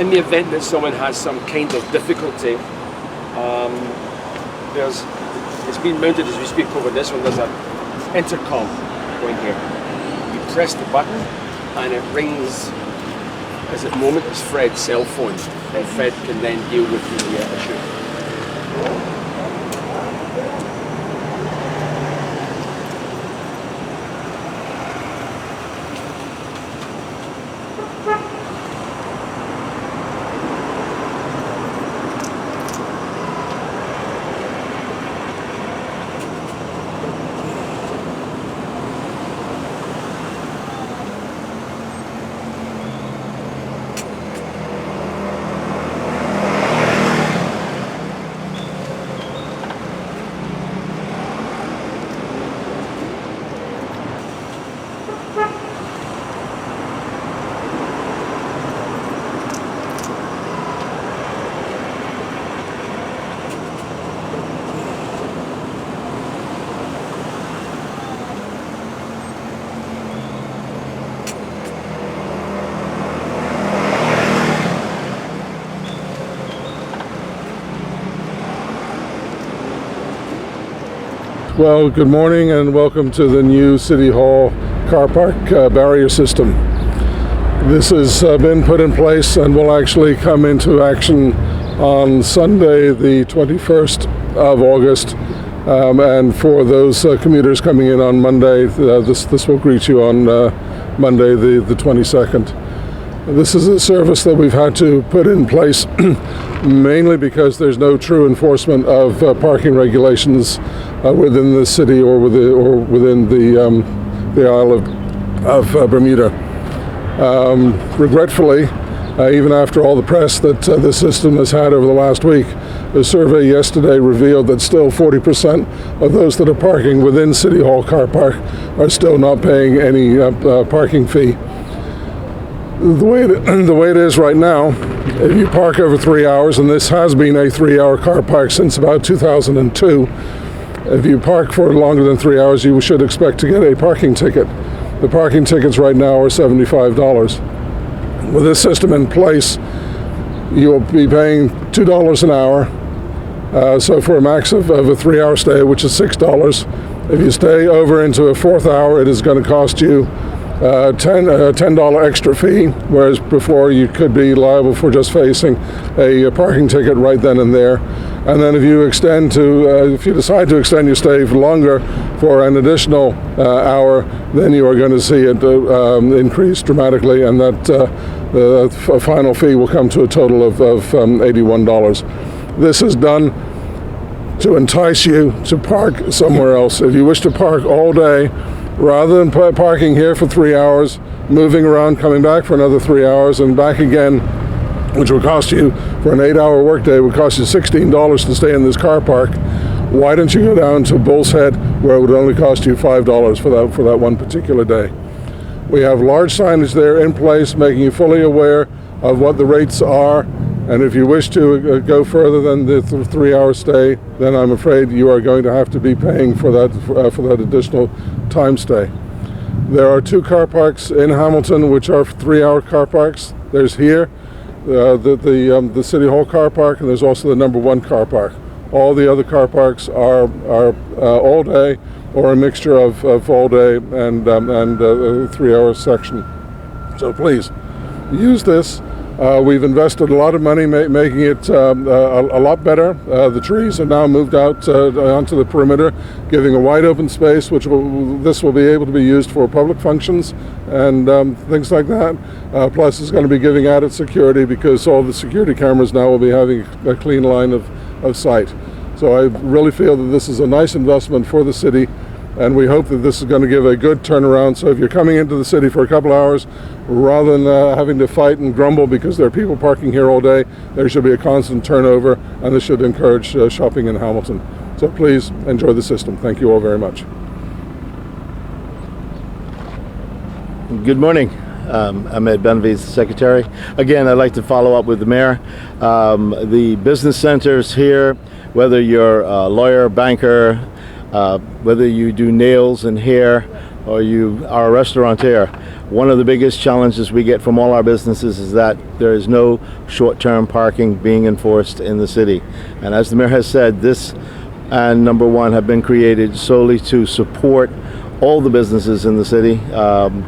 in the event that someone has some kind of difficulty, it's been mounted as we speak over this one. There's an intercom going here. You press the button and it rings as at the moment it's Fred's cell phone, and Fred can then deal with the issue. Well, good morning and welcome to the new City Hall car park barrier system. This has been put in place and will actually come into action on Sunday, the 21st of August. And for those commuters coming in on Monday, this will greet you on Monday, the 22nd. This is a service that we've had to put in place mainly because there's no true enforcement of parking regulations within the city or within the Isle of Bermuda. Regretfully, even after all the press that this system has had over the last week, a survey yesterday revealed that still 40% of those that are parking within City Hall car park are still not paying any parking fee. The way it is right now, if you park over 3 hours, and this has been a 3-hour car park since about 2002, if you park for longer than 3 hours, you should expect to get a parking ticket. The parking tickets right now are $75. With this system in place, you'll be paying $2 an hour. So for a max of a 3-hour stay, which is $6, if you stay over into a 4th hour, it is going to cost you $10 extra fee, whereas before you could be liable for just facing a parking ticket right then and there. And then if you decide to extend your stay for longer for an additional hour, then you are going to see it increase dramatically, and that the final fee will come to a total of $81. This is done to entice you to park somewhere else. If you wish to park all day, rather than parking here for 3 hours, moving around, coming back for another 3 hours, and back again, which will cost you, for an 8-hour workday, would cost you $16 to stay in this car park, why don't you go down to Bull's Head, where it would only cost you $5 for that one particular day? We have large signage there in place, making you fully aware of what the rates are. And if you wish to go further than the 3-hour stay, then I'm afraid you are going to have to be paying for that additional time stay. There are 2 car parks in Hamilton which are 3-hour car parks. There's here, the City Hall car park, and there's also the number 1 car park. All the other car parks are all day, or a mixture of all day and a 3-hour section. So please use this. We've invested a lot of money making it a lot better. The trees have now moved out onto the perimeter, giving a wide open space, which this will be able to be used for public functions and things like that. Plus it's going to be giving added security, because all the security cameras now will be having a clean line of sight. So I really feel that this is a nice investment for the city, and we hope that this is going to give a good turnaround. So if you're coming into the city for a couple hours, rather than having to fight and grumble because there are people parking here all day, there should be a constant turnover, and this should encourage shopping in Hamilton. So please enjoy the system. Thank you all very much. Good morning. I'm Ed Benavides, the Secretary. Again, I'd like to follow up with the Mayor. The business centers here, whether you're a lawyer, banker, whether you do nails and hair, or you are a restaurateur, One of the biggest challenges we get from all our businesses is that there is no short-term parking being enforced in the city. And as the mayor has said, this and number one have been created solely to support all the businesses in the city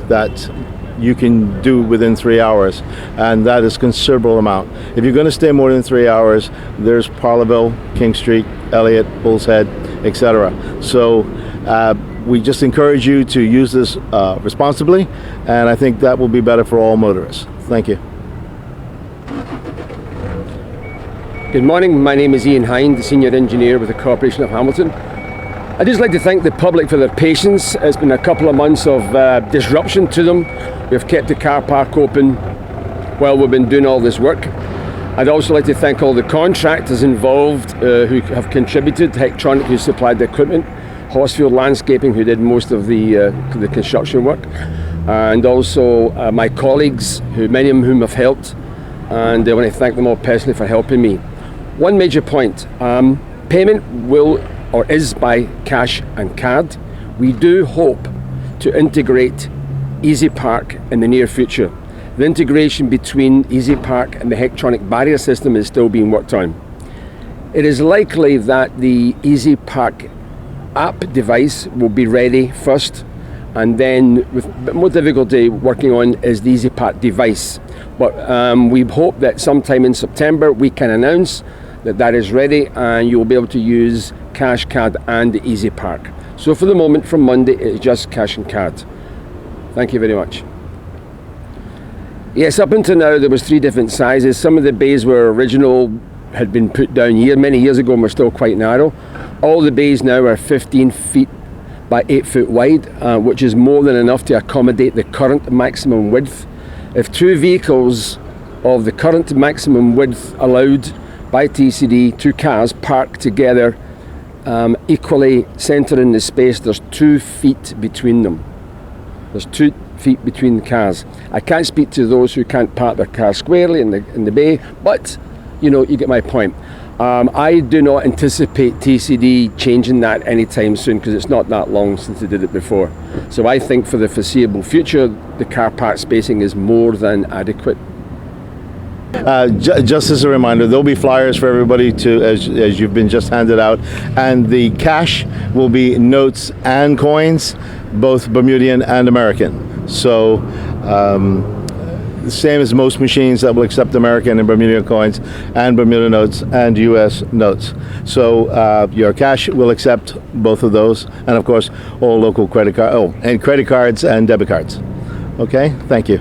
that you can do within 3 hours, and that is a considerable amount. If you're going to stay more than 3 hours, there's Parleville, King Street, Elliott, Bull's Head, etc. So we just encourage you to use this responsibly, and I think that will be better for all motorists. Thank you. Good morning, my name is Ian Hind, the Senior Engineer with the Corporation of Hamilton. I'd just like to thank the public for their patience. It's been a couple of months of disruption to them. We've kept the car park open while we've been doing all this work. I'd also like to thank all the contractors involved who have contributed, Hectronic who supplied the equipment, Horsfield Landscaping who did most of the construction work, and also my colleagues, many of whom have helped, and I want to thank them all personally for helping me. One major point, payment is by cash and card. We do hope to integrate Easy Park in the near future. The integration between Easy Park and the Hectronic barrier system is still being worked on. It is likely that the Easy Park app device will be ready first, and then with a bit more difficulty working on is the Easy Park device. But we hope that sometime in September we can announce that is ready and you'll be able to use cash, card and the Easy Park. So for the moment, from Monday, it's just cash and card. Thank you very much. Yes, up until now there was 3 different sizes. Some of the bays were original, had been put down many years ago and were still quite narrow. All the bays now are 15 feet by 8 foot wide, which is more than enough to accommodate the current maximum width. If 2 vehicles of the current maximum width allowed by TCD, 2 cars parked together equally centering the space, there's 2 feet between them. There's 2 feet between the cars. I can't speak to those who can't park their car squarely in the bay, but you get my point. I do not anticipate TCD changing that anytime soon because it's not that long since they did it before. So I think for the foreseeable future, the car park spacing is more than adequate. Just as a reminder, there'll be flyers for everybody as you've been just handed out, and the cash will be notes and coins, both Bermudian and American. So the same as most machines that will accept American and Bermudian coins and Bermuda notes and US notes. So your cash will accept both of those, and of course all local credit cards and debit cards. Okay, thank you.